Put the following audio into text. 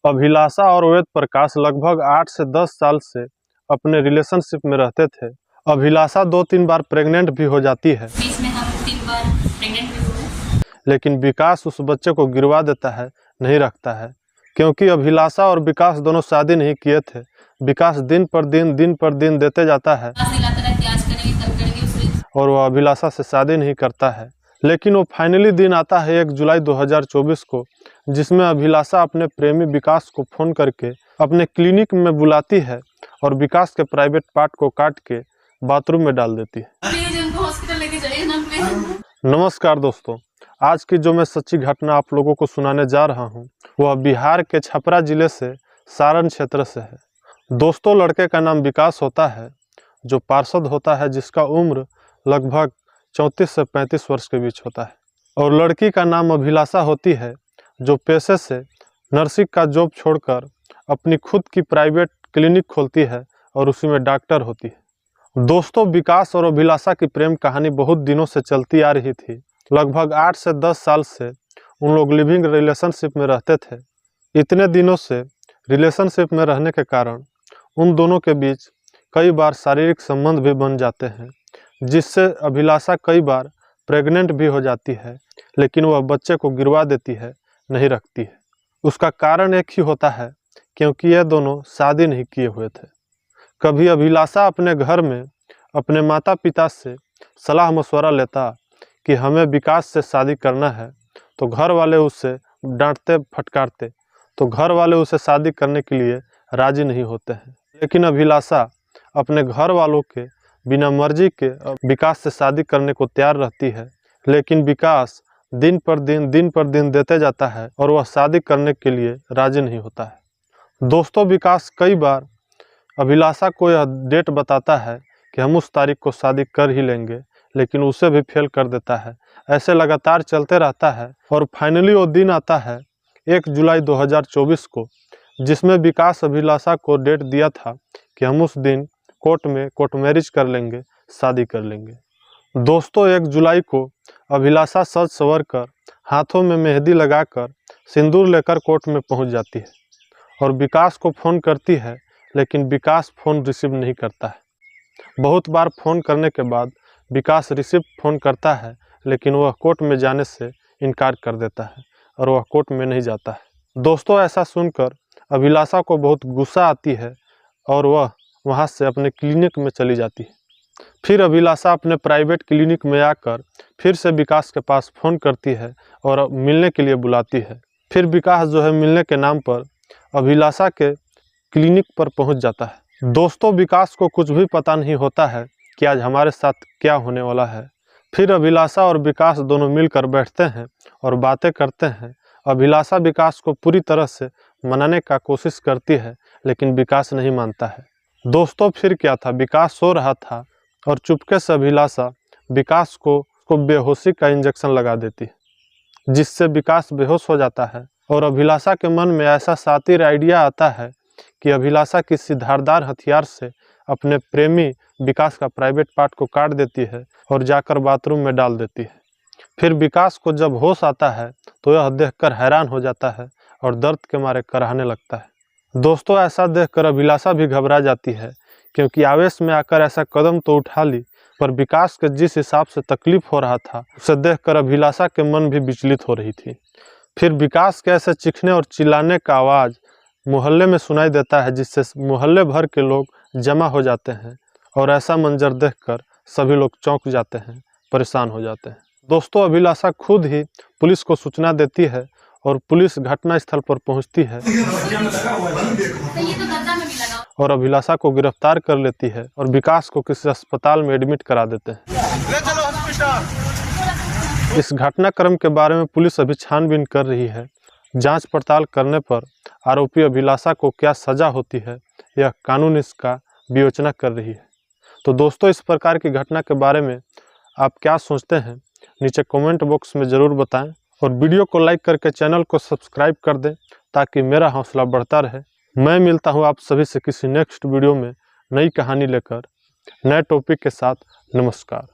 अभिलाषा और वेद प्रकाश लगभग 8 से 10 साल से अपने रिलेशनशिप में रहते थे। अभिलाषा 2-3 बार प्रेग्नेंट भी हो जाती है, बीच में हम 3 बार प्रेग्नेंट भी हुए, लेकिन विकास उस बच्चे को गिरवा देता है, नहीं रखता है। क्योंकि अभिलाषा और विकास दोनों शादी नहीं किए थे। विकास दिन पर दिन देते जाता है आज करेंगे कल करेंगे और वह अभिलाषा से शादी नहीं करता है। लेकिन वो फाइनली दिन आता है 1 जुलाई 2024 को, जिसमें अभिलाषा अपने प्रेमी विकास को फोन करके अपने क्लिनिक में बुलाती है और विकास के प्राइवेट पार्ट को काट के बाथरूम में डाल देती है। प्लीज उनको हॉस्पिटल लेके जाइए ना प्लीज। नमस्कार दोस्तों, आज की जो मैं सच्ची घटना आप लोगों को सुनाने जा रहा हूँ वह बिहार के छपरा जिले से सारण क्षेत्र से है। दोस्तों, लड़के का नाम विकास होता है जो पार्षद होता है, जिसका उम्र लगभग 34 से 35 वर्ष के बीच होता है। और लड़की का नाम अभिलाषा होती है जो पेशे से नर्सिंग का जॉब छोड़कर अपनी खुद की प्राइवेट क्लिनिक खोलती है और उसी में डॉक्टर होती है। दोस्तों, विकास और अभिलाषा की प्रेम कहानी बहुत दिनों से चलती आ रही थी। लगभग 8 से 10 साल से उन लोग लिविंग रिलेशनशिप में रहते थे। इतने दिनों से रिलेशनशिप में रहने के कारण उन दोनों के बीच कई बार शारीरिक संबंध भी बन जाते हैं, जिससे अभिलाषा कई बार प्रेग्नेंट भी हो जाती है, लेकिन वह बच्चे को गिरवा देती है, नहीं रखती है। उसका कारण एक ही होता है, क्योंकि ये दोनों शादी नहीं किए हुए थे। कभी अभिलाषा अपने घर में अपने माता पिता से सलाह मशवरा लेता कि हमें विकास से शादी करना है, तो घर वाले उसे डांटते फटकारते, तो घर वाले उसे शादी करने के लिए राजी नहीं होते हैं। लेकिन अभिलाषा अपने घर वालों के बिना मर्जी के विकास से शादी करने को तैयार रहती है, लेकिन विकास दिन पर दिन देते जाता है और वह शादी करने के लिए राजी नहीं होता है। दोस्तों, विकास कई बार अभिलाषा को यह डेट बताता है कि हम उस तारीख को शादी कर ही लेंगे, लेकिन उसे भी फेल कर देता है। ऐसे लगातार चलते रहता है और फाइनली वो दिन आता है 1 जुलाई 2024 को, जिसमें विकास अभिलाषा को डेट दिया था कि हम उस दिन कोर्ट मैरिज कर लेंगे, शादी कर लेंगे। दोस्तों, 1 जुलाई को अभिलाषा सज संवर कर हाथों में मेहंदी लगाकर सिंदूर लेकर कोर्ट में पहुंच जाती है और विकास को फ़ोन करती है, लेकिन विकास फ़ोन रिसीव नहीं करता है। बहुत बार फ़ोन करने के बाद विकास रिसीव फ़ोन करता है, लेकिन वह कोर्ट में जाने से इनकार कर देता है और वह कोर्ट में नहीं जाता है। दोस्तों, ऐसा सुनकर अभिलाषा को बहुत गुस्सा आती है और वह वहाँ से अपने क्लिनिक में चली जाती है। फिर अभिलाषा अपने प्राइवेट क्लिनिक में आकर फिर से विकास के पास फ़ोन करती है और मिलने के लिए बुलाती है। फिर विकास जो है मिलने के नाम पर अभिलाषा के क्लिनिक पर पहुंच जाता है। दोस्तों, विकास को कुछ भी पता नहीं होता है कि आज हमारे साथ क्या होने वाला है। फिर अभिलाषा और विकास दोनों मिलकर बैठते हैं और बातें करते हैं। अभिलाषा विकास को पूरी तरह से मनाने का कोशिश करती है, लेकिन विकास नहीं मानता है। दोस्तों, फिर क्या था, विकास सो रहा था और चुपके से अभिलाषा विकास को बेहोशी का इंजेक्शन लगा देती है, जिससे विकास बेहोश हो जाता है। और अभिलाषा के मन में ऐसा शातिर आइडिया आता है कि अभिलाषा किसी धारदार हथियार से अपने प्रेमी विकास का प्राइवेट पार्ट को काट देती है और जाकर बाथरूम में डाल देती है। फिर विकास को जब होश आता है तो यह देखकर हैरान हो जाता है और दर्द के मारे कराहने लगता है। दोस्तों, ऐसा देखकर अभिलाषा भी घबरा जाती है, क्योंकि आवेश में आकर ऐसा कदम तो उठा ली, पर विकास के जिस हिसाब से तकलीफ हो रहा था उसे देखकर अभिलाषा के मन भी विचलित हो रही थी। फिर विकास के ऐसे चीखने और चिल्लाने का आवाज़ मोहल्ले में सुनाई देता है, जिससे मोहल्ले भर के लोग जमा हो जाते हैं और ऐसा मंजर देखकर सभी लोग चौंक जाते हैं, परेशान हो जाते हैं। दोस्तों, अभिलाषा खुद ही पुलिस को सूचना देती है और पुलिस घटनास्थल पर पहुंचती है और अभिलाषा को गिरफ्तार कर लेती है और विकास को किसी अस्पताल में एडमिट करा देते हैं। इस घटनाक्रम के बारे में पुलिस अभी छानबीन कर रही है। जांच पड़ताल करने पर आरोपी अभिलाषा को क्या सजा होती है, यह कानून इसका विवेचना कर रही है। तो दोस्तों, इस प्रकार की घटना के बारे में आप क्या सोचते हैं, नीचे कमेंट बॉक्स में ज़रूर बताएं और वीडियो को लाइक करके चैनल को सब्सक्राइब कर दें, ताकि मेरा हौसला बढ़ता रहे। मैं मिलता हूं आप सभी से किसी नेक्स्ट वीडियो में नई कहानी लेकर, नए टॉपिक के साथ। नमस्कार।